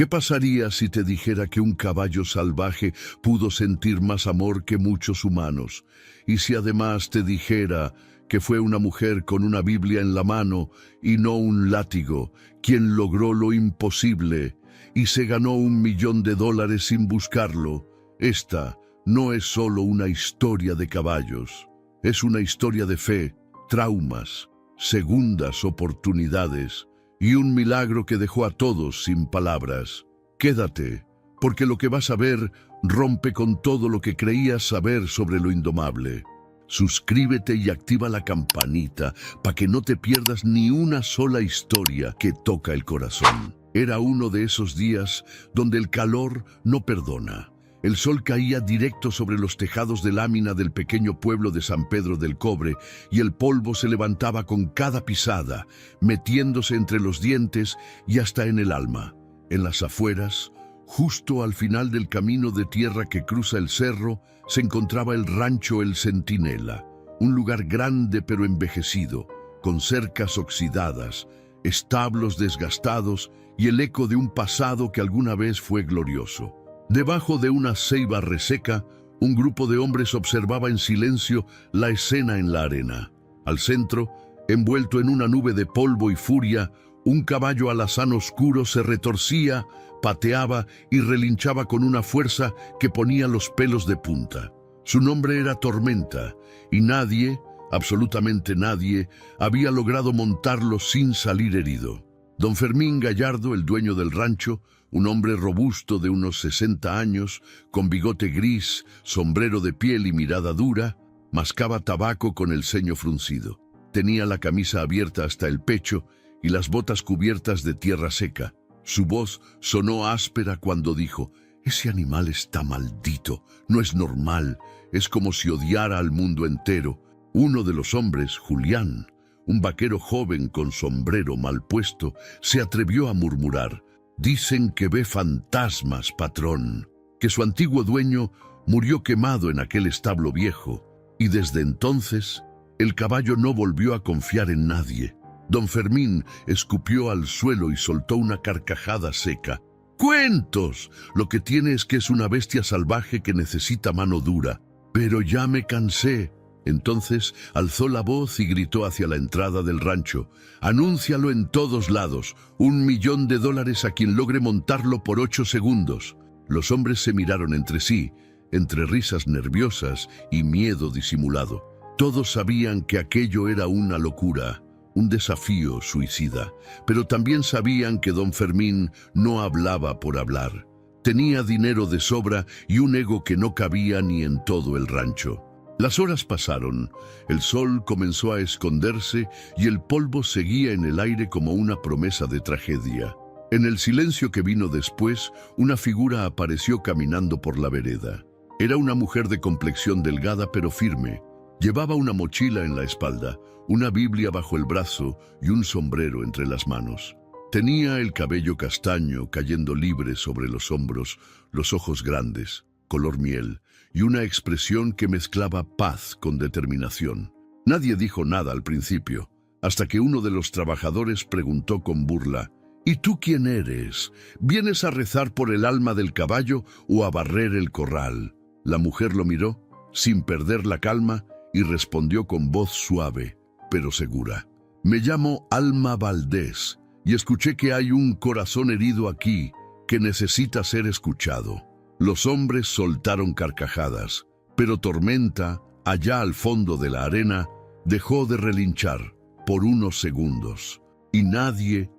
¿Qué pasaría si te dijera que un caballo salvaje pudo sentir más amor que muchos humanos? Y si además te dijera que fue una mujer con una Biblia en la mano y no un látigo, quien logró lo imposible y se ganó $1.000.000 sin buscarlo. Esta no es solo una historia de caballos, es una historia de fe, traumas, segundas oportunidades y un milagro que dejó a todos sin palabras. Quédate, porque lo que vas a ver rompe con todo lo que creías saber sobre lo indomable. Suscríbete y activa la campanita para que no te pierdas ni una sola historia que toca el corazón. Era uno de esos días donde el calor no perdona. El sol caía directo sobre los tejados de lámina del pequeño pueblo de San Pedro del Cobre y el polvo se levantaba con cada pisada, metiéndose entre los dientes y hasta en el alma. En las afueras, justo al final del camino de tierra que cruza el cerro, se encontraba el rancho El Centinela, un lugar grande pero envejecido, con cercas oxidadas, establos desgastados y el eco de un pasado que alguna vez fue glorioso. Debajo de una ceiba reseca, un grupo de hombres observaba en silencio la escena en la arena. Al centro, envuelto en una nube de polvo y furia, un caballo alazán oscuro se retorcía, pateaba y relinchaba con una fuerza que ponía los pelos de punta. Su nombre era Tormenta, y nadie, absolutamente nadie, había logrado montarlo sin salir herido. Don Fermín Gallardo, el dueño del rancho, un hombre robusto de unos 60 años, con bigote gris, sombrero de piel y mirada dura, mascaba tabaco con el ceño fruncido. Tenía la camisa abierta hasta el pecho y las botas cubiertas de tierra seca. Su voz sonó áspera cuando dijo: «Ese animal está maldito, no es normal, es como si odiara al mundo entero». Uno de los hombres, Julián, un vaquero joven con sombrero mal puesto, se atrevió a murmurar: «Dicen que ve fantasmas, patrón», que su antiguo dueño murió quemado en aquel establo viejo, y desde entonces el caballo no volvió a confiar en nadie. Don Fermín escupió al suelo y soltó una carcajada seca. «¡Cuentos! Lo que tiene es que es una bestia salvaje que necesita mano dura. Pero ya me cansé». Entonces alzó la voz y gritó hacia la entrada del rancho: «Anúncialo en todos lados, $1.000.000 a quien logre montarlo por 8 segundos». Los hombres se miraron entre sí, entre risas nerviosas y miedo disimulado. Todos sabían que aquello era una locura, un desafío suicida, pero también sabían que don Fermín no hablaba por hablar. Tenía dinero de sobra y un ego que no cabía ni en todo el rancho. Las horas pasaron, el sol comenzó a esconderse y el polvo seguía en el aire como una promesa de tragedia. En el silencio que vino después, una figura apareció caminando por la vereda. Era una mujer de complexión delgada pero firme. Llevaba una mochila en la espalda, una Biblia bajo el brazo y un sombrero entre las manos. Tenía el cabello castaño cayendo libre sobre los hombros, los ojos grandes, color miel, y una expresión que mezclaba paz con determinación. Nadie dijo nada al principio, hasta que uno de los trabajadores preguntó con burla: «¿Y tú quién eres? ¿Vienes a rezar por el alma del caballo o a barrer el corral?». La mujer lo miró, sin perder la calma, y respondió con voz suave, pero segura: «Me llamo Alma Valdés, y escuché que hay un corazón herido aquí que necesita ser escuchado». Los hombres soltaron carcajadas, pero Tormenta, allá al fondo de la arena, dejó de relinchar por unos segundos. Y nadie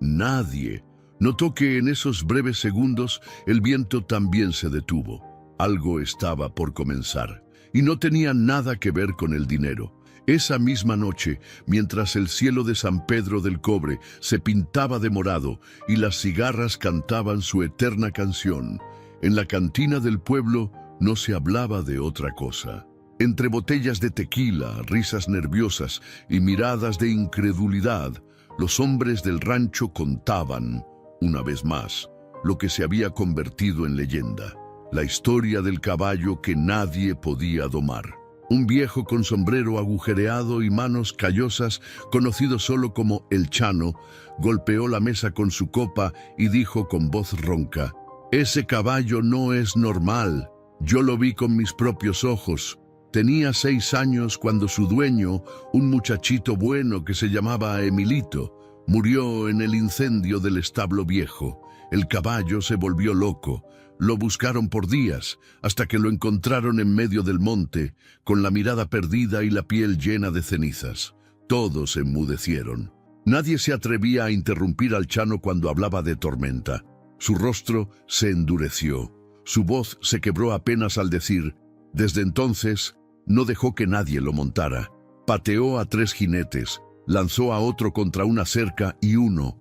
notó que en esos breves segundos el viento también se detuvo. Algo estaba por comenzar, y no tenía nada que ver con el dinero. Esa misma noche, mientras el cielo de San Pedro del Cobre se pintaba de morado y las cigarras cantaban su eterna canción, en la cantina del pueblo no se hablaba de otra cosa. Entre botellas de tequila, risas nerviosas y miradas de incredulidad, los hombres del rancho contaban, una vez más, lo que se había convertido en leyenda: la historia del caballo que nadie podía domar. Un viejo con sombrero agujereado y manos callosas, conocido solo como el Chano, golpeó la mesa con su copa y dijo con voz ronca: «Ese caballo no es normal. Yo lo vi con mis propios ojos. Tenía 6 años cuando su dueño, un muchachito bueno que se llamaba Emilito, murió en el incendio del establo viejo. El caballo se volvió loco. Lo buscaron por días, hasta que lo encontraron en medio del monte, con la mirada perdida y la piel llena de cenizas. Todos enmudecieron. Nadie se atrevía a interrumpir al Chano cuando hablaba de Tormenta. Su rostro se endureció. Su voz se quebró apenas al decir. Desde entonces, no dejó que nadie lo montara. Pateó a 3 jinetes, lanzó a otro contra una cerca y uno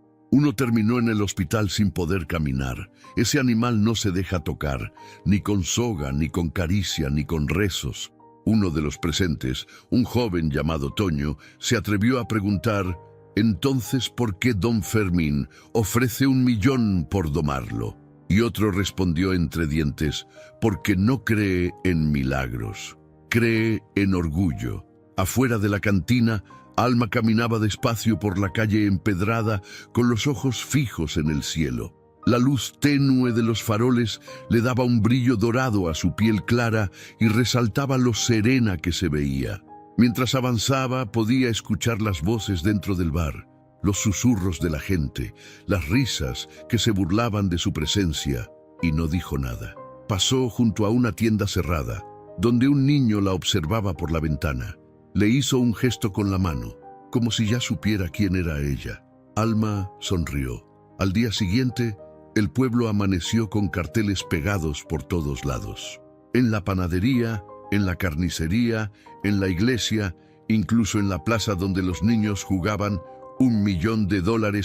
terminó en el hospital sin poder caminar. Ese animal no se deja tocar, ni con soga, ni con caricia, ni con rezos. Uno de los presentes, un joven llamado Toño, se atrevió a preguntar: «Entonces, ¿por qué don Fermín ofrece 1 millón por domarlo?». Y otro respondió entre dientes: «Porque no cree en milagros, cree en orgullo». Afuera de la cantina, Alma caminaba despacio por la calle empedrada con los ojos fijos en el cielo. La luz tenue de los faroles le daba un brillo dorado a su piel clara y resaltaba lo serena que se veía. Mientras avanzaba, podía escuchar las voces dentro del bar, los susurros de la gente, las risas que se burlaban de su presencia, y no dijo nada. Pasó junto a una tienda cerrada, donde un niño la observaba por la ventana. Le hizo un gesto con la mano, como si ya supiera quién era ella. Alma sonrió. Al día siguiente, el pueblo amaneció con carteles pegados por todos lados. En la panadería, en la carnicería, en la iglesia, incluso en la plaza donde los niños jugaban: $1 millón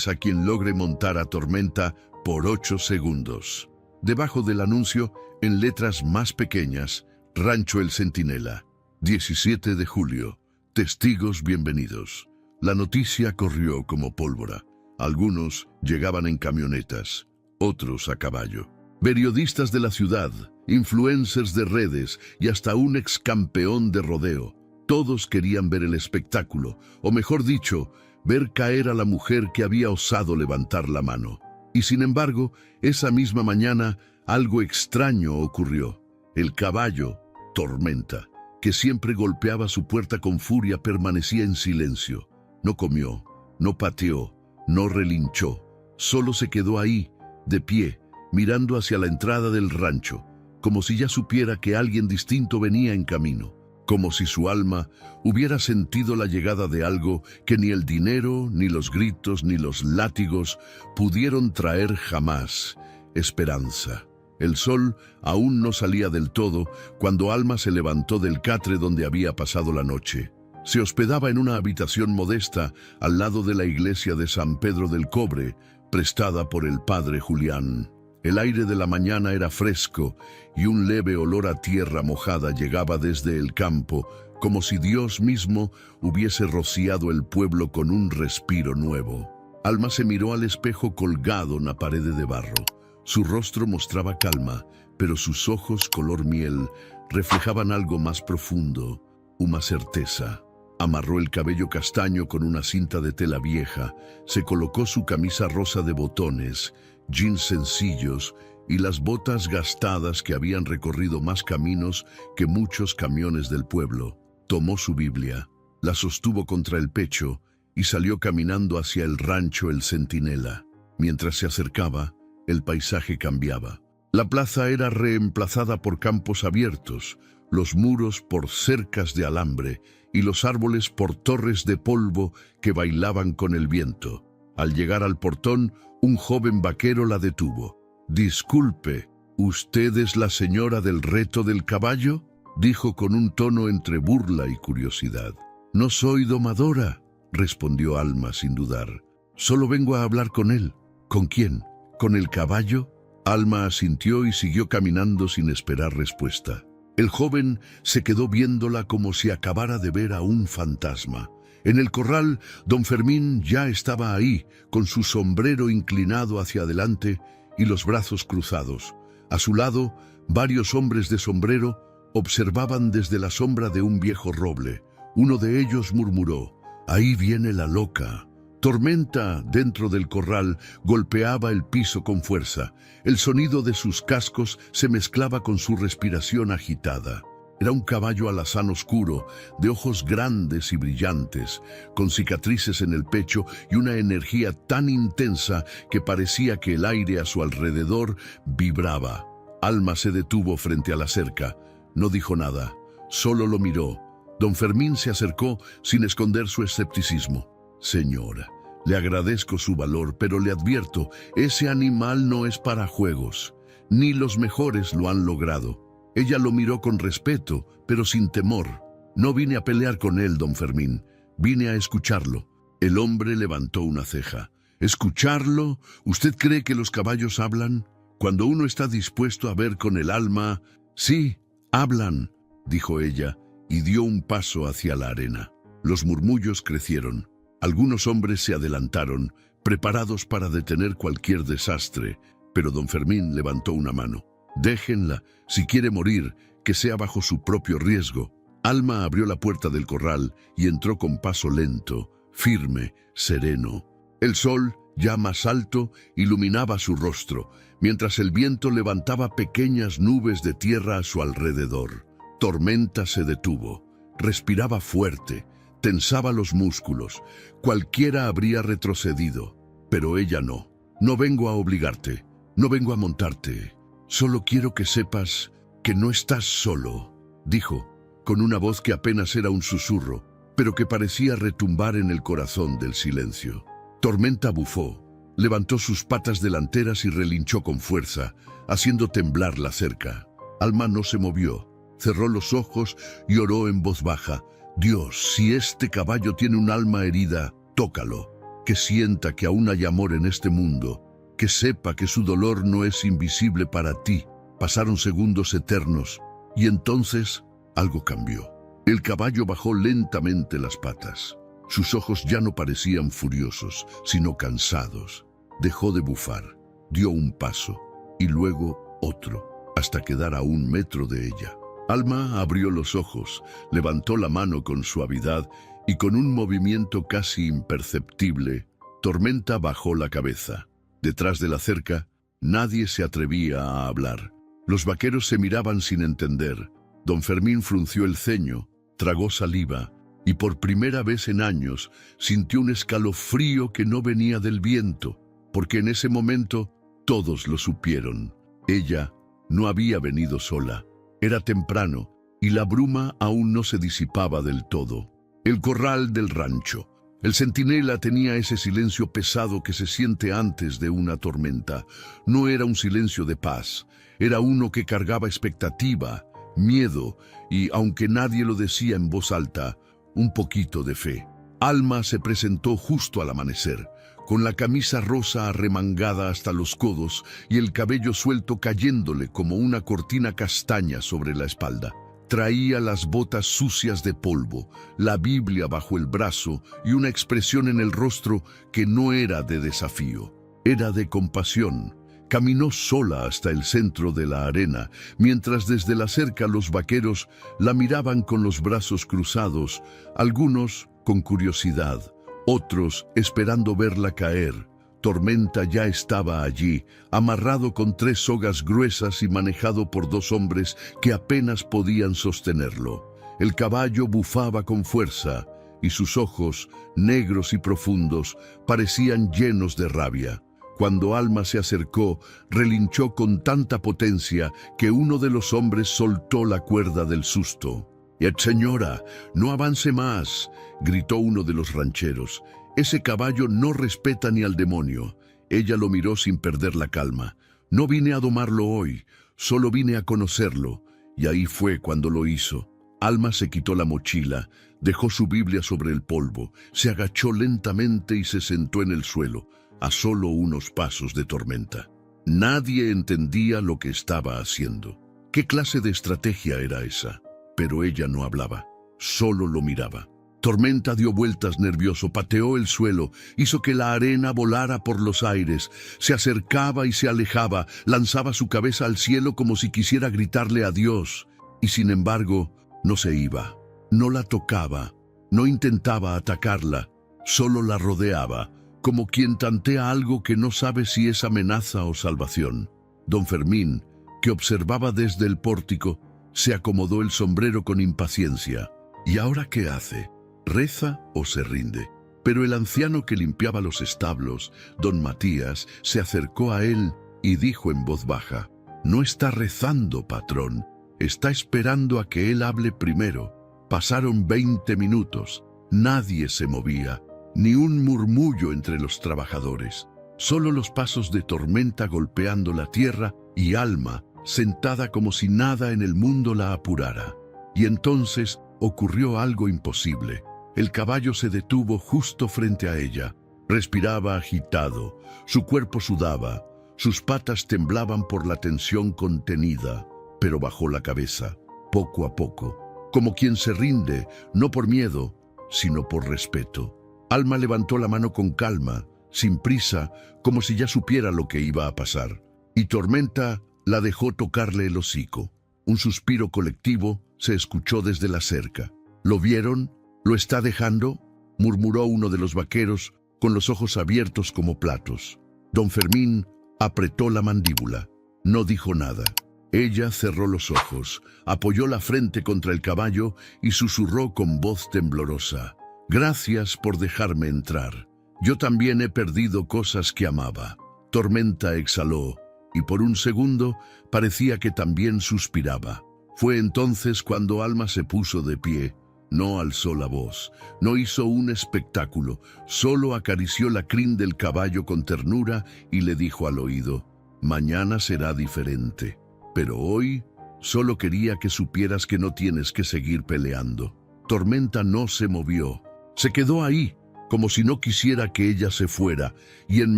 a quien logre montar a Tormenta por 8 segundos. Debajo del anuncio, en letras más pequeñas: Rancho El Centinela. 17 de julio. Testigos bienvenidos. La noticia corrió como pólvora. Algunos llegaban en camionetas, otros a caballo. Periodistas de la ciudad, influencers de redes y hasta un ex campeón de rodeo. Todos querían ver el espectáculo, o mejor dicho, ver caer a la mujer que había osado levantar la mano. Y sin embargo, esa misma mañana, algo extraño ocurrió. El caballo, Tormenta, que siempre golpeaba su puerta con furia, permanecía en silencio. No comió, no pateó, no relinchó. Solo se quedó ahí, de pie, mirando hacia la entrada del rancho, como si ya supiera que alguien distinto venía en camino, como si su alma hubiera sentido la llegada de algo que ni el dinero, ni los gritos, ni los látigos pudieron traer jamás: esperanza. El sol aún no salía del todo cuando Alma se levantó del catre donde había pasado la noche. Se hospedaba en una habitación modesta al lado de la iglesia de San Pedro del Cobre, prestada por el padre Julián. El aire de la mañana era fresco y un leve olor a tierra mojada llegaba desde el campo, como si Dios mismo hubiese rociado el pueblo con un respiro nuevo. Alma se miró al espejo colgado en la pared de barro. Su rostro mostraba calma, pero sus ojos color miel reflejaban algo más profundo, una certeza. Amarró el cabello castaño con una cinta de tela vieja, se colocó su camisa rosa de botones, jeans sencillos y las botas gastadas que habían recorrido más caminos que muchos camiones del pueblo. Tomó su Biblia, la sostuvo contra el pecho y salió caminando hacia el rancho El Centinela. Mientras se acercaba, el paisaje cambiaba. La plaza era reemplazada por campos abiertos, los muros por cercas de alambre y los árboles por torres de polvo que bailaban con el viento. Al llegar al portón, un joven vaquero la detuvo. «Disculpe, ¿usted es la señora del reto del caballo?», dijo con un tono entre burla y curiosidad. «No soy domadora», respondió Alma sin dudar. «Solo vengo a hablar con él». «¿Con quién? ¿Con el caballo?». Alma asintió y siguió caminando sin esperar respuesta. El joven se quedó viéndola como si acabara de ver a un fantasma. En el corral, don Fermín ya estaba ahí, con su sombrero inclinado hacia adelante y los brazos cruzados. A su lado, varios hombres de sombrero, observaban desde la sombra de un viejo roble. Uno de ellos murmuró: «Ahí viene la loca». Tormenta, dentro del corral, golpeaba el piso con fuerza. El sonido de sus cascos se mezclaba con su respiración agitada. Era un caballo alazán oscuro, de ojos grandes y brillantes, con cicatrices en el pecho y una energía tan intensa que parecía que el aire a su alrededor vibraba. Alma se detuvo frente a la cerca. No dijo nada, solo lo miró. Don Fermín se acercó sin esconder su escepticismo. «Señora, le agradezco su valor, pero le advierto, ese animal no es para juegos. Ni los mejores lo han logrado». Ella lo miró con respeto, pero sin temor. «No vine a pelear con él, don Fermín. Vine a escucharlo». El hombre levantó una ceja. «¿Escucharlo? ¿Usted cree que los caballos hablan? Cuando uno está dispuesto a ver con el alma...» «Sí, hablan», dijo ella, y dio un paso hacia la arena. Los murmullos crecieron. Algunos hombres se adelantaron, preparados para detener cualquier desastre, pero don Fermín levantó una mano. «Déjenla, si quiere morir, que sea bajo su propio riesgo». Alma abrió la puerta del corral y entró con paso lento, firme, sereno. El sol, ya más alto, iluminaba su rostro, mientras el viento levantaba pequeñas nubes de tierra a su alrededor. Tormenta se detuvo, respiraba fuerte, tensaba los músculos. Cualquiera habría retrocedido, pero ella no. «No vengo a obligarte, no vengo a montarte. Solo quiero que sepas que no estás solo», dijo, con una voz que apenas era un susurro, pero que parecía retumbar en el corazón del silencio. Tormenta bufó, levantó sus patas delanteras y relinchó con fuerza, haciendo temblar la cerca. Alma no se movió, cerró los ojos y oró en voz baja: «Dios, si este caballo tiene un alma herida, tócalo, que sienta que aún hay amor en este mundo, que sepa que su dolor no es invisible para ti». Pasaron segundos eternos, y entonces algo cambió. El caballo bajó lentamente las patas. Sus ojos ya no parecían furiosos, sino cansados. Dejó de bufar, dio un paso, y luego otro, hasta quedar a 1 metro de ella. Alma abrió los ojos, levantó la mano con suavidad, y con un movimiento casi imperceptible, Tormenta bajó la cabeza. Detrás de la cerca, nadie se atrevía a hablar. Los vaqueros se miraban sin entender. Don Fermín frunció el ceño, tragó saliva, y por primera vez en años sintió un escalofrío que no venía del viento, porque en ese momento todos lo supieron. Ella no había venido sola. Era temprano, y la bruma aún no se disipaba del todo. El corral del rancho. El centinela tenía ese silencio pesado que se siente antes de una tormenta. No era un silencio de paz, era uno que cargaba expectativa, miedo y, aunque nadie lo decía en voz alta, un poquito de fe. Alma se presentó justo al amanecer, con la camisa rosa arremangada hasta los codos y el cabello suelto cayéndole como una cortina castaña sobre la espalda. Traía las botas sucias de polvo, la Biblia bajo el brazo y una expresión en el rostro que no era de desafío, era de compasión. Caminó sola hasta el centro de la arena, mientras desde la cerca los vaqueros la miraban con los brazos cruzados, algunos con curiosidad, otros esperando verla caer. Tormenta ya estaba allí, amarrado con 3 sogas gruesas y manejado por 2 hombres que apenas podían sostenerlo. El caballo bufaba con fuerza, y sus ojos, negros y profundos, parecían llenos de rabia. Cuando Alma se acercó, relinchó con tanta potencia que uno de los hombres soltó la cuerda del susto. «Señora, no avance más», gritó uno de los rancheros. «Ese caballo no respeta ni al demonio». Ella lo miró sin perder la calma. «No vine a domarlo hoy, solo vine a conocerlo». Y ahí fue cuando lo hizo. Alma se quitó la mochila, dejó su Biblia sobre el polvo, se agachó lentamente y se sentó en el suelo, a solo unos pasos de Tormenta. Nadie entendía lo que estaba haciendo. ¿Qué clase de estrategia era esa? Pero ella no hablaba, solo lo miraba. Tormenta dio vueltas nervioso, pateó el suelo, hizo que la arena volara por los aires, se acercaba y se alejaba, lanzaba su cabeza al cielo como si quisiera gritarle a Dios. y sin embargo no se iba, no la tocaba, no intentaba atacarla, solo la rodeaba, como quien tantea algo que no sabe si es amenaza o salvación. Don Fermín, que observaba desde el pórtico, se acomodó el sombrero con impaciencia. ¿Y ahora qué hace? ¿Reza o se rinde? Pero el anciano que limpiaba los establos, don Matías, se acercó a él y dijo en voz baja: «No está rezando, patrón, está esperando a que él hable primero». Pasaron 20 minutos, nadie se movía, ni un murmullo entre los trabajadores, solo los pasos de Tormenta golpeando la tierra y Alma sentada como si nada en el mundo la apurara. Y entonces ocurrió algo imposible. El caballo se detuvo justo frente a ella. Respiraba agitado, su cuerpo sudaba, sus patas temblaban por la tensión contenida, pero bajó la cabeza, poco a poco, como quien se rinde, no por miedo, sino por respeto. Alma levantó la mano con calma, sin prisa, como si ya supiera lo que iba a pasar. Y Tormenta la dejó tocarle el hocico. Un suspiro colectivo se escuchó desde la cerca. ¿Lo vieron? ¿Lo está dejando?, murmuró uno de los vaqueros, con los ojos abiertos como platos. Don Fermín apretó la mandíbula. No dijo nada. Ella cerró los ojos, apoyó la frente contra el caballo y susurró con voz temblorosa: «Gracias por dejarme entrar. Yo también he perdido cosas que amaba». Tormenta exhaló, y por un segundo parecía que también suspiraba. Fue entonces cuando Alma se puso de pie. No alzó la voz, no hizo un espectáculo, solo acarició la crin del caballo con ternura y le dijo al oído: «Mañana será diferente. Pero hoy solo quería que supieras que no tienes que seguir peleando». Tormenta no se movió. Se quedó ahí, como si no quisiera que ella se fuera, y en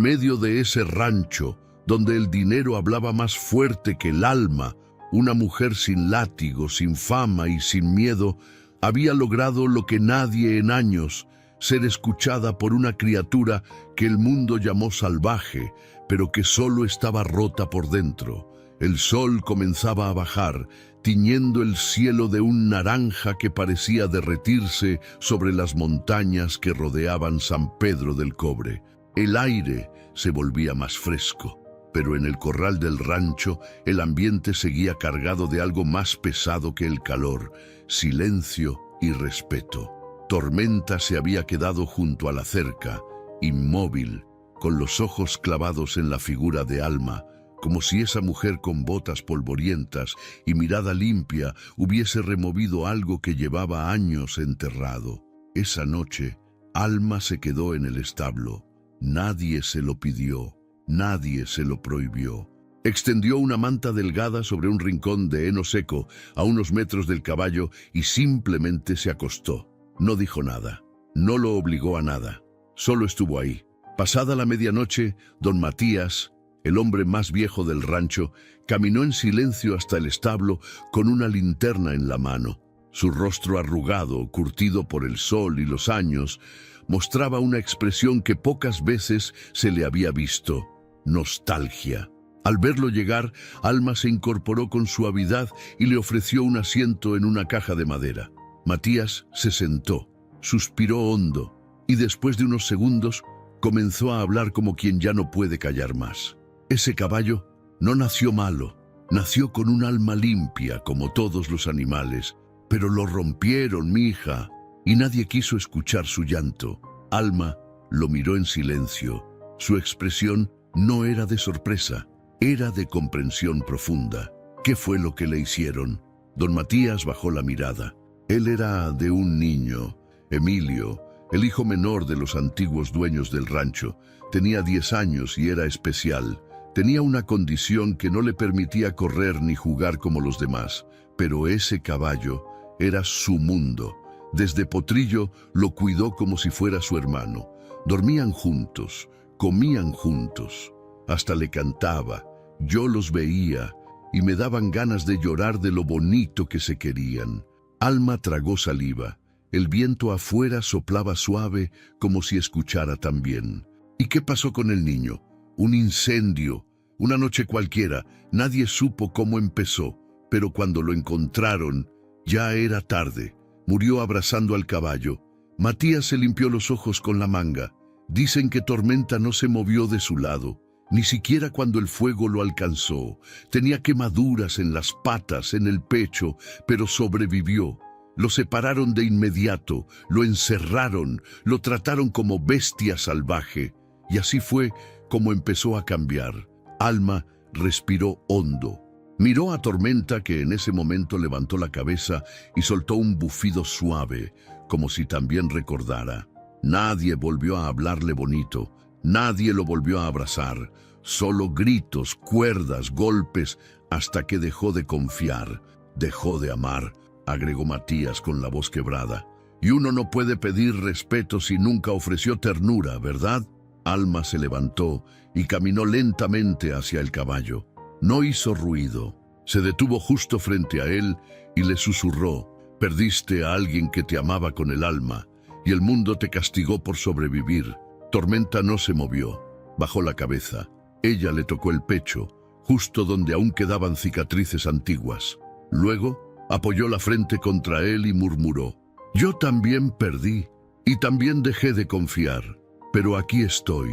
medio de ese rancho, donde el dinero hablaba más fuerte que el alma, una mujer sin látigo, sin fama y sin miedo, había logrado lo que nadie en años: ser escuchada por una criatura que el mundo llamó salvaje, pero que solo estaba rota por dentro. El sol comenzaba a bajar, tiñendo el cielo de un naranja que parecía derretirse sobre las montañas que rodeaban San Pedro del Cobre. El aire se volvía más fresco, pero en el corral del rancho el ambiente seguía cargado de algo más pesado que el calor: silencio y respeto. Tormenta se había quedado junto a la cerca, inmóvil, con los ojos clavados en la figura de Alma, como si esa mujer con botas polvorientas y mirada limpia hubiese removido algo que llevaba años enterrado. Esa noche, Alma se quedó en el establo. Nadie se lo pidió, nadie se lo prohibió. Extendió una manta delgada sobre un rincón de heno seco a unos metros del caballo y simplemente se acostó. No dijo nada, no lo obligó a nada, solo estuvo ahí. Pasada la medianoche, don Matías, el hombre más viejo del rancho, caminó en silencio hasta el establo con una linterna en la mano. Su rostro arrugado, curtido por el sol y los años, mostraba una expresión que pocas veces se le había visto: nostalgia. Al verlo llegar, Alma se incorporó con suavidad y le ofreció un asiento en una caja de madera. Matías se sentó, suspiró hondo y después de unos segundos comenzó a hablar como quien ya no puede callar más. Ese caballo no nació malo, nació con un alma limpia como todos los animales, pero lo rompieron, mija, y nadie quiso escuchar su llanto. Alma lo miró en silencio. Su expresión no era de sorpresa, era de comprensión profunda. ¿Qué fue lo que le hicieron? Don Matías bajó la mirada. Él era de un niño, Emilio, el hijo menor de los antiguos dueños del rancho. Tenía 10 años y era especial. Tenía una condición que no le permitía correr ni jugar como los demás, pero ese caballo era su mundo. Desde potrillo lo cuidó como si fuera su hermano. Dormían juntos, comían juntos, hasta le cantaba. Yo los veía y me daban ganas de llorar de lo bonito que se querían. Alma tragó saliva. El viento afuera soplaba suave como si escuchara también. ¿Y qué pasó con el niño? Un incendio. Una noche cualquiera, nadie supo cómo empezó. pero cuando lo encontraron, ya era tarde. Murió abrazando al caballo. Matías se limpió los ojos con la manga. Dicen que Tormenta no se movió de su lado, ni siquiera cuando el fuego lo alcanzó. Tenía quemaduras en las patas, en el pecho, pero sobrevivió. Lo separaron de inmediato, lo encerraron, lo trataron como bestia salvaje. Y así fue como empezó a cambiar. Alma respiró hondo. Miró a Tormenta, que en ese momento levantó la cabeza y soltó un bufido suave, como si también recordara. Nadie volvió a hablarle bonito, nadie lo volvió a abrazar, solo gritos, cuerdas, golpes, hasta que dejó de confiar, dejó de amar, agregó Matías con la voz quebrada. Y uno no puede pedir respeto si nunca ofreció ternura, ¿verdad? Alma se levantó y caminó lentamente hacia el caballo. No hizo ruido. Se detuvo justo frente a él y le susurró: «Perdiste a alguien que te amaba con el alma, y el mundo te castigó por sobrevivir». Tormenta no se movió. Bajó la cabeza. Ella le tocó el pecho, justo donde aún quedaban cicatrices antiguas. Luego apoyó la frente contra él y murmuró: «Yo también perdí, y también dejé de confiar, pero aquí estoy,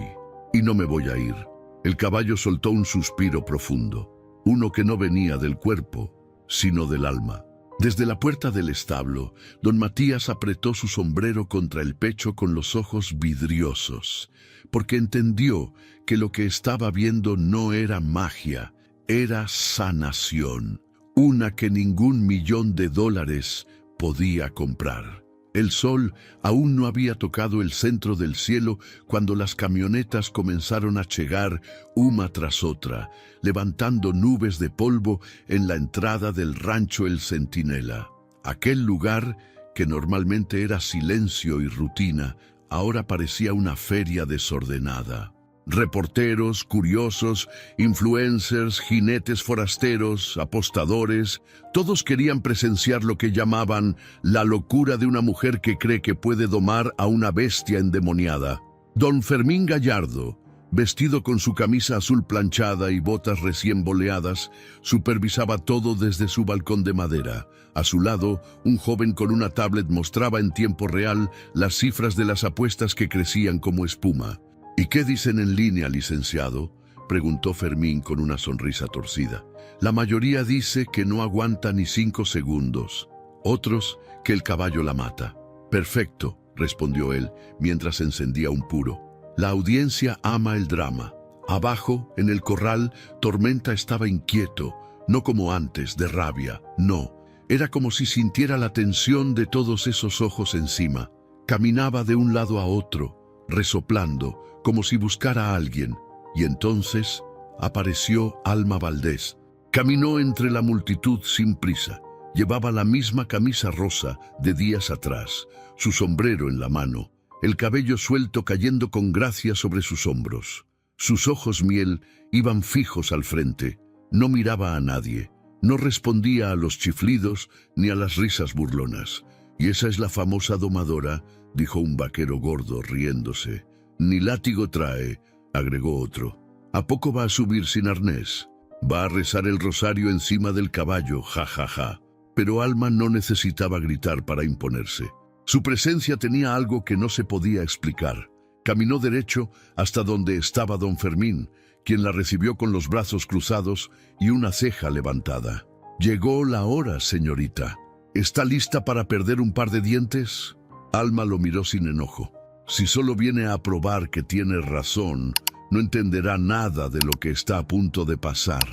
y no me voy a ir». El caballo soltó un suspiro profundo, uno que no venía del cuerpo, sino del alma. Desde la puerta del establo, don Matías apretó su sombrero contra el pecho con los ojos vidriosos, porque entendió que lo que estaba viendo no era magia, era sanación, una que ningún $1.000.000 podía comprar. El sol aún no había tocado el centro del cielo cuando las camionetas comenzaron a llegar una tras otra, levantando nubes de polvo en la entrada del rancho El Centinela. Aquel lugar, que normalmente era silencio y rutina, ahora parecía una feria desordenada. Reporteros, curiosos, influencers, jinetes forasteros, apostadores, todos querían presenciar lo que llamaban la locura de una mujer que cree que puede domar a una bestia endemoniada. Don Fermín Gallardo, vestido con su camisa azul planchada y botas recién boleadas, supervisaba todo desde su balcón de madera. A su lado, un joven con una tablet mostraba en tiempo real las cifras de las apuestas que crecían como espuma. «¿Y qué dicen en línea, licenciado?», preguntó Fermín con una sonrisa torcida. «La mayoría dice que no aguanta ni 5 segundos. Otros, que el caballo la mata». «Perfecto», respondió él, mientras encendía un puro. «La audiencia ama el drama». Abajo, en el corral, Tormenta estaba inquieto, no como antes, de rabia, no. Era como si sintiera la tensión de todos esos ojos encima. Caminaba de un lado a otro, resoplando, como si buscara a alguien, y entonces apareció Alma Valdés. Caminó entre la multitud sin prisa. Llevaba la misma camisa rosa de días atrás, su sombrero en la mano, el cabello suelto cayendo con gracia sobre sus hombros. Sus ojos miel iban fijos al frente. No miraba a nadie, no respondía a los chiflidos ni a las risas burlonas. «Y esa es la famosa domadora», dijo un vaquero gordo riéndose. «Ni látigo trae», agregó otro. «¿A poco va a subir sin arnés? Va a rezar el rosario encima del caballo, ja, ja, ja». Pero Alma no necesitaba gritar para imponerse. Su presencia tenía algo que no se podía explicar. Caminó derecho hasta donde estaba don Fermín, quien la recibió con los brazos cruzados y una ceja levantada. «Llegó la hora, señorita. ¿Está lista para perder un par de dientes?» Alma lo miró sin enojo. Si solo viene a probar que tiene razón, no entenderá nada de lo que está a punto de pasar.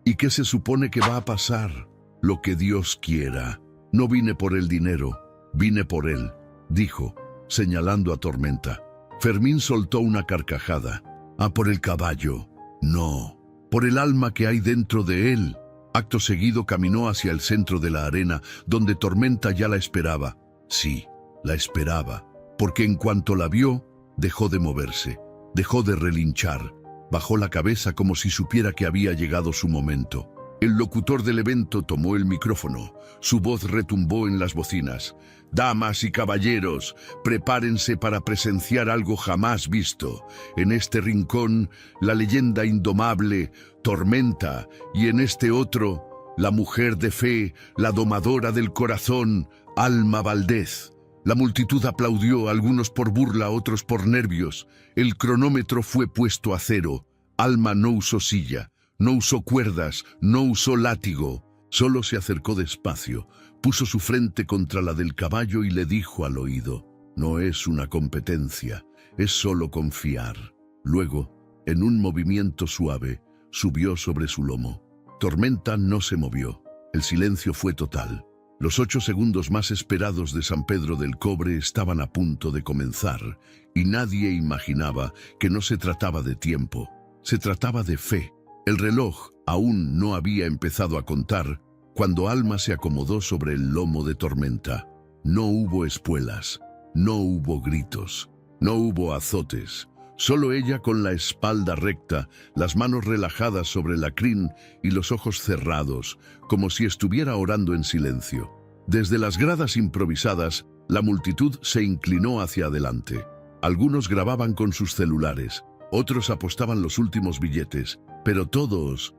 ¿Y qué se supone que va a pasar? Lo que Dios quiera. No vine por el dinero, vine por él, dijo, señalando a Tormenta. Fermín soltó una carcajada. «Ah, por el caballo». «No, por el alma que hay dentro de él». Acto seguido caminó hacia el centro de la arena, donde Tormenta ya la esperaba. Sí, la esperaba, porque en cuanto la vio, dejó de moverse, dejó de relinchar, bajó la cabeza como si supiera que había llegado su momento. El locutor del evento tomó el micrófono. Su voz retumbó en las bocinas. «Damas y caballeros, prepárense para presenciar algo jamás visto. En este rincón, la leyenda indomable, Tormenta, y en este otro, la mujer de fe, la domadora del corazón, Alma Valdez. La multitud aplaudió, algunos por burla, otros por nervios. El cronómetro fue puesto a 0. Alma no usó silla, no usó cuerdas, no usó látigo. Solo se acercó despacio, puso su frente contra la del caballo y le dijo al oído: «No es una competencia, es solo confiar». Luego, en un movimiento suave, subió sobre su lomo. Tormenta no se movió. El silencio fue total. Los 8 segundos más esperados de San Pedro del Cobre estaban a punto de comenzar, y nadie imaginaba que no se trataba de tiempo, se trataba de fe. El reloj aún no había empezado a contar cuando Alma se acomodó sobre el lomo de Tormenta. No hubo espuelas, no hubo gritos, no hubo azotes. Solo ella con la espalda recta, las manos relajadas sobre la crin y los ojos cerrados, como si estuviera orando en silencio. Desde las gradas improvisadas, la multitud se inclinó hacia adelante. Algunos grababan con sus celulares, otros apostaban los últimos billetes, pero todos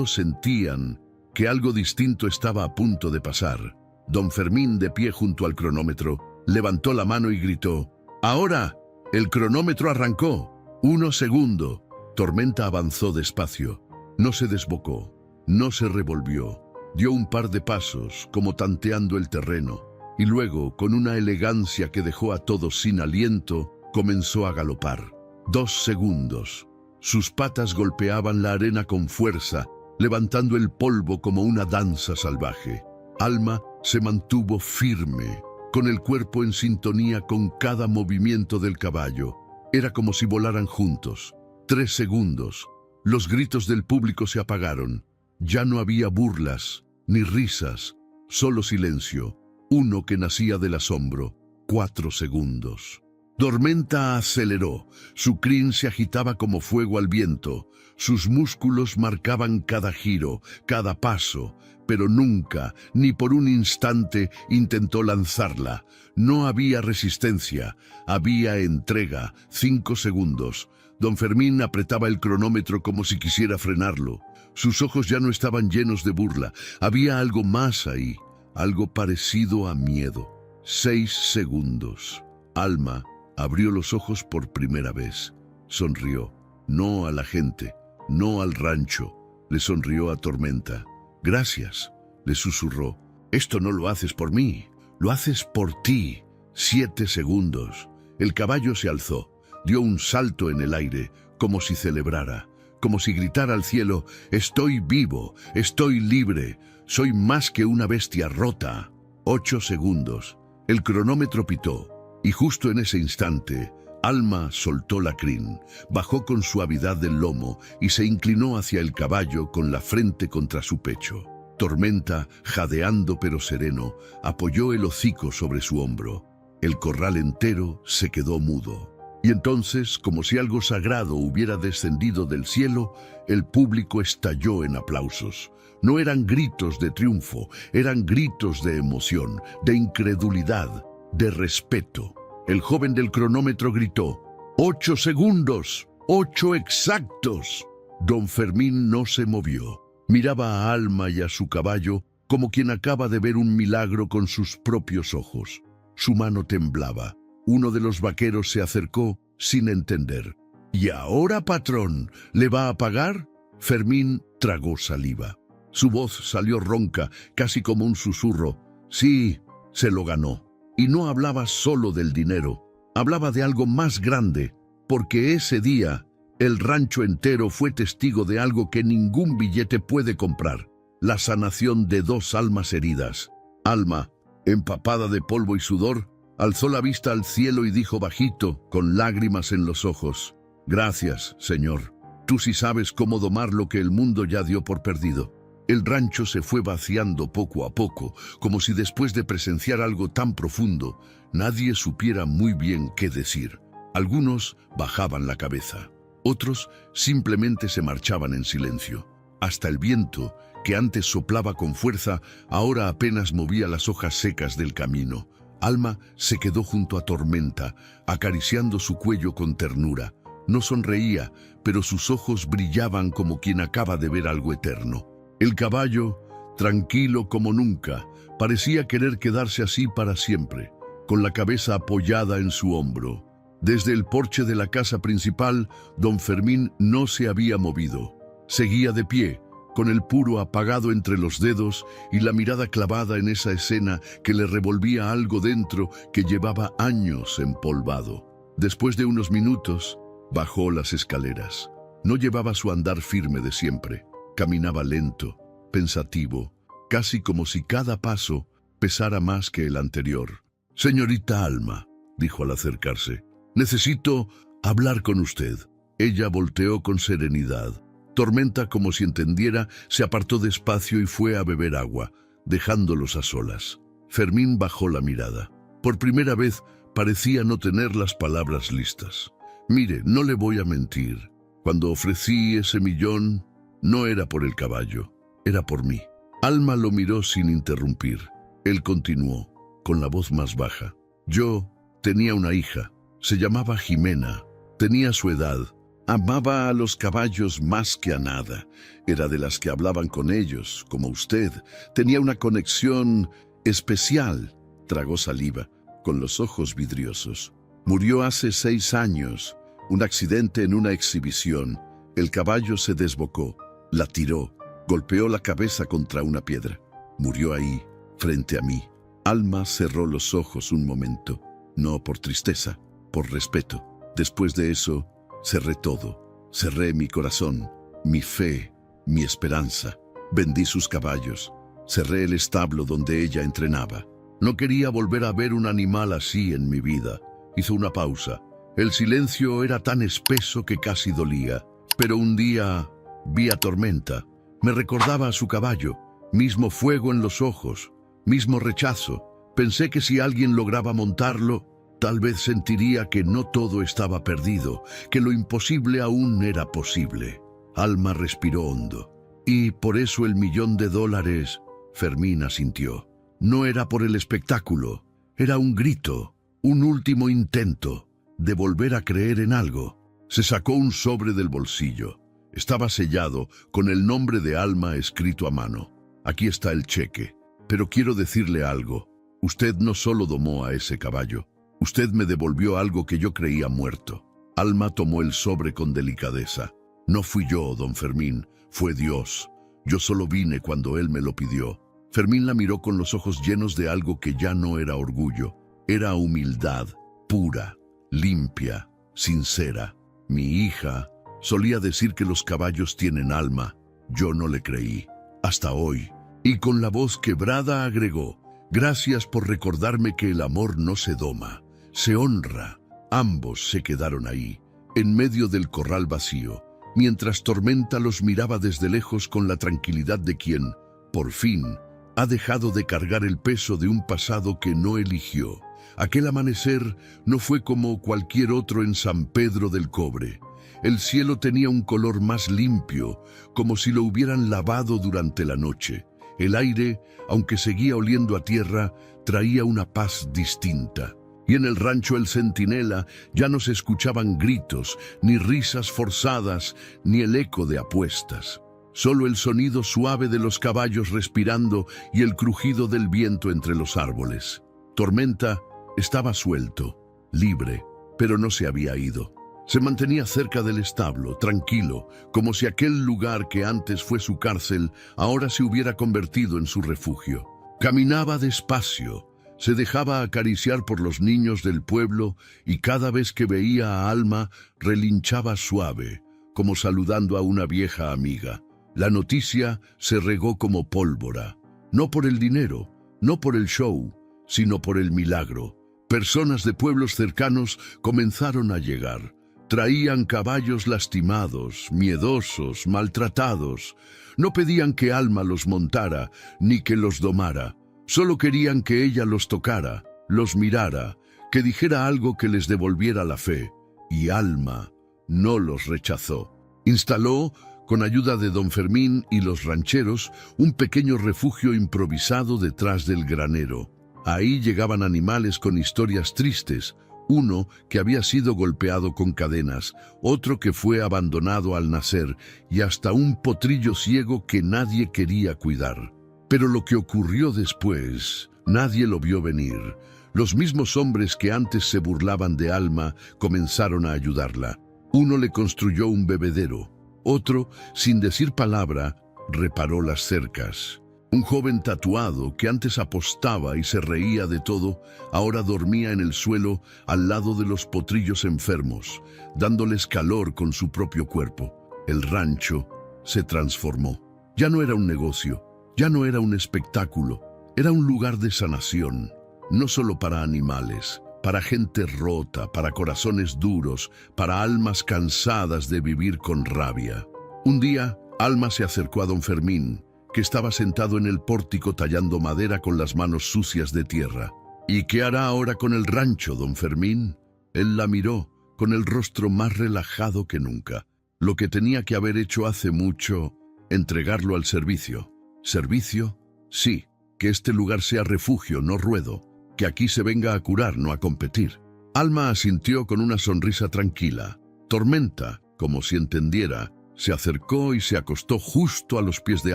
sentían que algo distinto estaba a punto de pasar. Don Fermín, de pie junto al cronómetro, levantó la mano y gritó: «¡Ahora!». El cronómetro arrancó. 1 segundo. Tormenta avanzó despacio. No se desbocó, no se revolvió. Dio un par de pasos, como tanteando el terreno, y luego, con una elegancia que dejó a todos sin aliento, comenzó a galopar. 2 segundos. Sus patas golpeaban la arena con fuerza, levantando el polvo como una danza salvaje. Alma se mantuvo firme, con el cuerpo en sintonía con cada movimiento del caballo. Era como si volaran juntos. 3 segundos. Los gritos del público se apagaron. Ya no había burlas, ni risas, solo silencio, uno que nacía del asombro. 4 segundos. Tormenta aceleró. Su crin se agitaba como fuego al viento. Sus músculos marcaban cada giro, cada paso, pero nunca, ni por un instante, intentó lanzarla. No había resistencia, había entrega. 5 segundos. Don Fermín apretaba el cronómetro como si quisiera frenarlo. Sus ojos ya no estaban llenos de burla. Había algo más ahí, algo parecido a miedo. 6 segundos. Alma abrió los ojos por primera vez. Sonrió, no a la gente, no al rancho. Le sonrió a Tormenta. «Gracias», le susurró. «Esto no lo haces por mí, lo haces por ti». 7 segundos. El caballo se alzó, dio un salto en el aire, como si celebrara, como si gritara al cielo: «Estoy vivo, estoy libre, soy más que una bestia rota». 8 segundos. El cronómetro pitó, y justo en ese instante, Alma soltó la crin, bajó con suavidad del lomo y se inclinó hacia el caballo con la frente contra su pecho. Tormenta, jadeando pero sereno, apoyó el hocico sobre su hombro. El corral entero se quedó mudo. Y entonces, como si algo sagrado hubiera descendido del cielo, el público estalló en aplausos. No eran gritos de triunfo, eran gritos de emoción, de incredulidad, de respeto. El joven del cronómetro gritó: «8 segundos, 8 exactos». Don Fermín no se movió. Miraba a Alma y a su caballo como quien acaba de ver un milagro con sus propios ojos. Su mano temblaba. Uno de los vaqueros se acercó sin entender. «¿Y ahora, patrón, le va a pagar?». Fermín tragó saliva. Su voz salió ronca, casi como un susurro. «Sí, se lo ganó». Y no hablaba solo del dinero, hablaba de algo más grande, porque ese día el rancho entero fue testigo de algo que ningún billete puede comprar: la sanación de 2 almas heridas. Alma, empapada de polvo y sudor, alzó la vista al cielo y dijo bajito, con lágrimas en los ojos: «Gracias, Señor. Tú sí sabes cómo domar lo que el mundo ya dio por perdido». El rancho se fue vaciando poco a poco, como si después de presenciar algo tan profundo, nadie supiera muy bien qué decir. Algunos bajaban la cabeza, otros simplemente se marchaban en silencio. Hasta el viento, que antes soplaba con fuerza, ahora apenas movía las hojas secas del camino. Alma se quedó junto a Tormenta, acariciando su cuello con ternura. No sonreía, pero sus ojos brillaban como quien acaba de ver algo eterno. El caballo tranquilo como nunca. Parecía querer quedarse así para siempre, con la cabeza apoyada en su hombro. Desde el porche de la casa principal, don Fermín no se había movido. Seguía de pie, con el puro apagado entre los dedos y la mirada clavada en esa escena que le revolvía algo dentro que llevaba años empolvado. Después de unos minutos, bajó las escaleras. No llevaba su andar firme de siempre. Caminaba lento, pensativo, casi como si cada paso pesara más que el anterior. «Señorita Alma», dijo al acercarse, «necesito hablar con usted». Ella volteó con serenidad. Tormenta, como si entendiera, se apartó despacio y fue a beber agua, dejándolos a solas. Fermín bajó la mirada. Por primera vez parecía no tener las palabras listas. «Mire, no le voy a mentir. Cuando ofrecí ese millón, no era por el caballo, era por mí». Alma lo miró sin interrumpir. Él continuó, con la voz más baja. «Yo tenía una hija. Se llamaba Jimena. Tenía su edad. Amaba a los caballos más que a nada. Era de las que hablaban con ellos, como usted. Tenía una conexión especial». Tragó saliva, con los ojos vidriosos. «Murió hace 6 años. Un accidente en una exhibición. El caballo se desbocó. La tiró. Golpeó la cabeza contra una piedra. Murió ahí, frente a mí». Alma cerró los ojos un momento. No por tristeza, por respeto. Después de eso, cerré todo. Cerré mi corazón, mi fe, mi esperanza. Vendí sus caballos. Cerré el establo donde ella entrenaba. No quería volver a ver un animal así en mi vida. Hizo una pausa. El silencio era tan espeso que casi dolía. Pero un día vi a Tormenta. Me recordaba a su caballo. Mismo fuego en los ojos. Mismo rechazo. Pensé que si alguien lograba montarlo, tal vez sentiría que no todo estaba perdido, que lo imposible aún era posible. Alma respiró hondo. «Y por eso el $1.000.000, Fermín asintió. No era por el espectáculo, era un grito, un último intento de volver a creer en algo». Se sacó un sobre del bolsillo. Estaba sellado con el nombre de Alma escrito a mano. «Aquí está el cheque, pero quiero decirle algo. Usted no solo domó a ese caballo, usted me devolvió algo que yo creía muerto». Alma tomó el sobre con delicadeza. «No fui yo, don Fermín, fue Dios. Yo solo vine cuando Él me lo pidió». Fermín la miró con los ojos llenos de algo que ya no era orgullo. Era humildad, pura, limpia, sincera. «Mi hija solía decir que los caballos tienen alma. Yo no le creí. Hasta hoy». Y con la voz quebrada agregó: «Gracias por recordarme que el amor no se doma, se honra». Ambos se quedaron ahí, en medio del corral vacío, mientras Tormenta los miraba desde lejos con la tranquilidad de quien, por fin, ha dejado de cargar el peso de un pasado que no eligió. Aquel amanecer no fue como cualquier otro en San Pedro del Cobre. El cielo tenía un color más limpio, como si lo hubieran lavado durante la noche. El aire, aunque seguía oliendo a tierra, traía una paz distinta. Y en el rancho El Centinela ya no se escuchaban gritos, ni risas forzadas, ni el eco de apuestas. Solo el sonido suave de los caballos respirando y el crujido del viento entre los árboles. Tormenta estaba suelto, libre, pero no se había ido. Se mantenía cerca del establo, tranquilo, como si aquel lugar que antes fue su cárcel ahora se hubiera convertido en su refugio. Caminaba despacio, se dejaba acariciar por los niños del pueblo y cada vez que veía a Alma relinchaba suave, como saludando a una vieja amiga. La noticia se regó como pólvora, no por el dinero, no por el show, sino por el milagro. Personas de pueblos cercanos comenzaron a llegar. Traían caballos lastimados, miedosos, maltratados. No pedían que Alma los montara, ni que los domara. Solo querían que ella los tocara, los mirara, que dijera algo que les devolviera la fe. Y Alma no los rechazó. Instaló, con ayuda de don Fermín y los rancheros, un pequeño refugio improvisado detrás del granero. Ahí llegaban animales con historias tristes, uno que había sido golpeado con cadenas, otro que fue abandonado al nacer y hasta un potrillo ciego que nadie quería cuidar. Pero lo que ocurrió después, nadie lo vio venir. Los mismos hombres que antes se burlaban de Alma comenzaron a ayudarla. Uno le construyó un bebedero. Otro, sin decir palabra, reparó las cercas. Un joven tatuado que antes apostaba y se reía de todo, ahora dormía en el suelo al lado de los potrillos enfermos, dándoles calor con su propio cuerpo. El rancho se transformó. Ya no era un negocio, ya no era un espectáculo, era un lugar de sanación, no solo para animales, para gente rota, para corazones duros, para almas cansadas de vivir con rabia. Un día, Alma se acercó a don Fermín, que estaba sentado en el pórtico tallando madera con las manos sucias de tierra. ¿Y qué hará ahora con el rancho, don Fermín? Él la miró, con el rostro más relajado que nunca. Lo que tenía que haber hecho hace mucho, entregarlo al servicio. ¿Servicio? Sí, que este lugar sea refugio, no ruedo. Que aquí se venga a curar, no a competir. Alma asintió con una sonrisa tranquila. Tormenta, como si entendiera, se acercó y se acostó justo a los pies de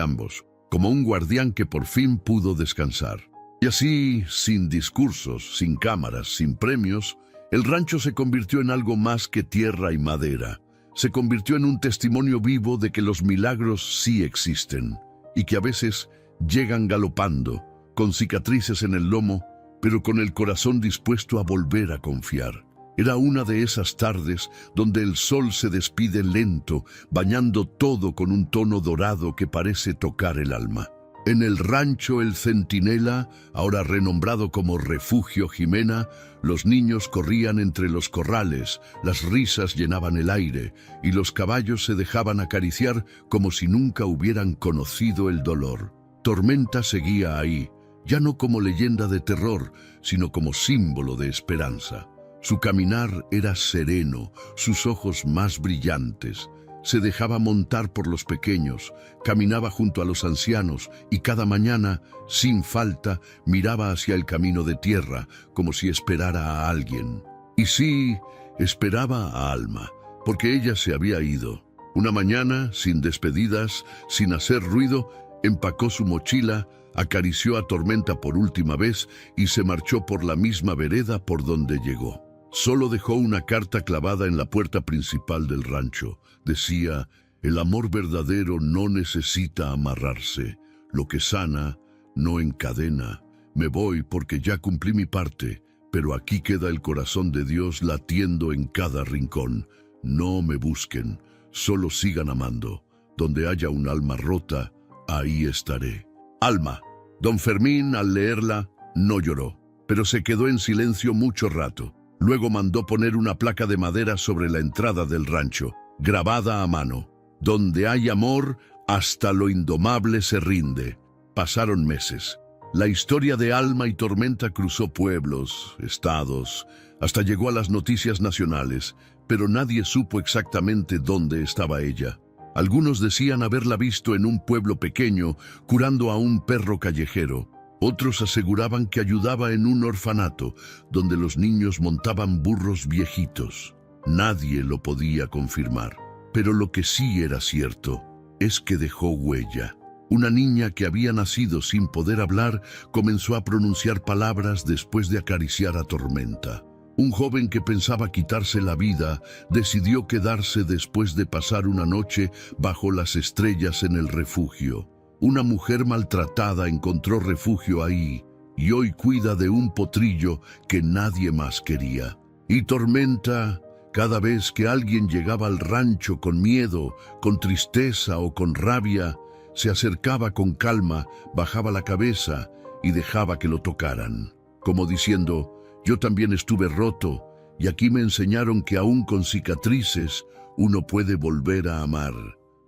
ambos, como un guardián que por fin pudo descansar. Y así, sin discursos, sin cámaras, sin premios, el rancho se convirtió en algo más que tierra y madera. Se convirtió en un testimonio vivo de que los milagros sí existen, y que a veces llegan galopando, con cicatrices en el lomo, pero con el corazón dispuesto a volver a confiar. Era una de esas tardes donde el sol se despide lento, bañando todo con un tono dorado que parece tocar el alma. En el rancho El Centinela, ahora renombrado como Refugio Jimena, los niños corrían entre los corrales, las risas llenaban el aire y los caballos se dejaban acariciar como si nunca hubieran conocido el dolor. Tormenta seguía ahí, ya no como leyenda de terror, sino como símbolo de esperanza. Su caminar era sereno, sus ojos más brillantes. Se dejaba montar por los pequeños, caminaba junto a los ancianos y cada mañana, sin falta, miraba hacia el camino de tierra, como si esperara a alguien. Y sí, esperaba a Alma, porque ella se había ido. Una mañana, sin despedidas, sin hacer ruido, empacó su mochila, acarició a Tormenta por última vez y se marchó por la misma vereda por donde llegó. Solo dejó una carta clavada en la puerta principal del rancho. Decía, el amor verdadero no necesita amarrarse. Lo que sana, no encadena. Me voy porque ya cumplí mi parte, pero aquí queda el corazón de Dios latiendo en cada rincón. No me busquen, solo sigan amando. Donde haya un alma rota, ahí estaré. Alma. Don Fermín, al leerla, no lloró, pero se quedó en silencio mucho rato. Luego mandó poner una placa de madera sobre la entrada del rancho, grabada a mano. Donde hay amor, hasta lo indomable se rinde. Pasaron meses. La historia de Alma y Tormenta cruzó pueblos, estados, hasta llegó a las noticias nacionales, pero nadie supo exactamente dónde estaba ella. Algunos decían haberla visto en un pueblo pequeño, curando a un perro callejero. Otros aseguraban que ayudaba en un orfanato, donde los niños montaban burros viejitos. Nadie lo podía confirmar. Pero lo que sí era cierto es que dejó huella. Una niña que había nacido sin poder hablar comenzó a pronunciar palabras después de acariciar a Tormenta. Un joven que pensaba quitarse la vida decidió quedarse después de pasar una noche bajo las estrellas en el refugio. Una mujer maltratada encontró refugio ahí y hoy cuida de un potrillo que nadie más quería. Y Tormenta, cada vez que alguien llegaba al rancho con miedo, con tristeza o con rabia, se acercaba con calma, bajaba la cabeza y dejaba que lo tocaran, como diciendo, yo también estuve roto y aquí me enseñaron que aún con cicatrices uno puede volver a amar.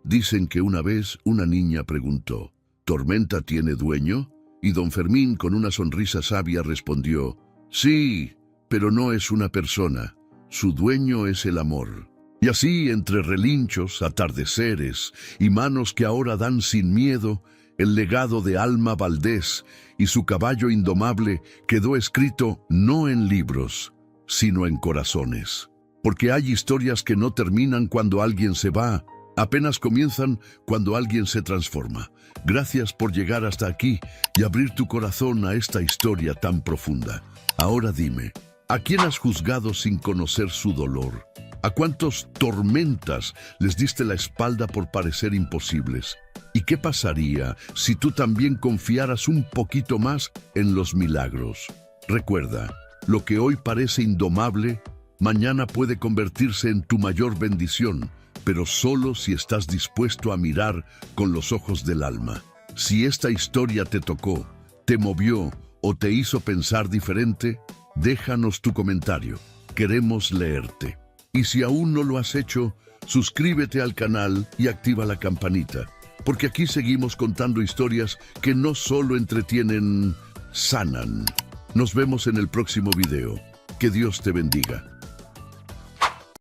Dicen que una vez una niña preguntó, ¿Tormenta tiene dueño? Y don Fermín con una sonrisa sabia respondió, sí, pero no es una persona, su dueño es el amor. Y así, entre relinchos, atardeceres y manos que ahora dan sin miedo, el legado de Alma Valdés y su caballo indomable quedó escrito no en libros, sino en corazones. Porque hay historias que no terminan cuando alguien se va, Apenas comienzan cuando alguien se transforma. Gracias por llegar hasta aquí y abrir tu corazón a esta historia tan profunda. Ahora dime, ¿a quién has juzgado sin conocer su dolor? ¿A cuántas tormentas les diste la espalda por parecer imposibles? ¿Y qué pasaría si tú también confiaras un poquito más en los milagros? Recuerda, lo que hoy parece indomable, mañana puede convertirse en tu mayor bendición, pero solo si estás dispuesto a mirar con los ojos del alma. Si esta historia te tocó, te movió o te hizo pensar diferente, déjanos tu comentario. Queremos leerte. Y si aún no lo has hecho, suscríbete al canal y activa la campanita, porque aquí seguimos contando historias que no solo entretienen, sanan. Nos vemos en el próximo video. Que Dios te bendiga.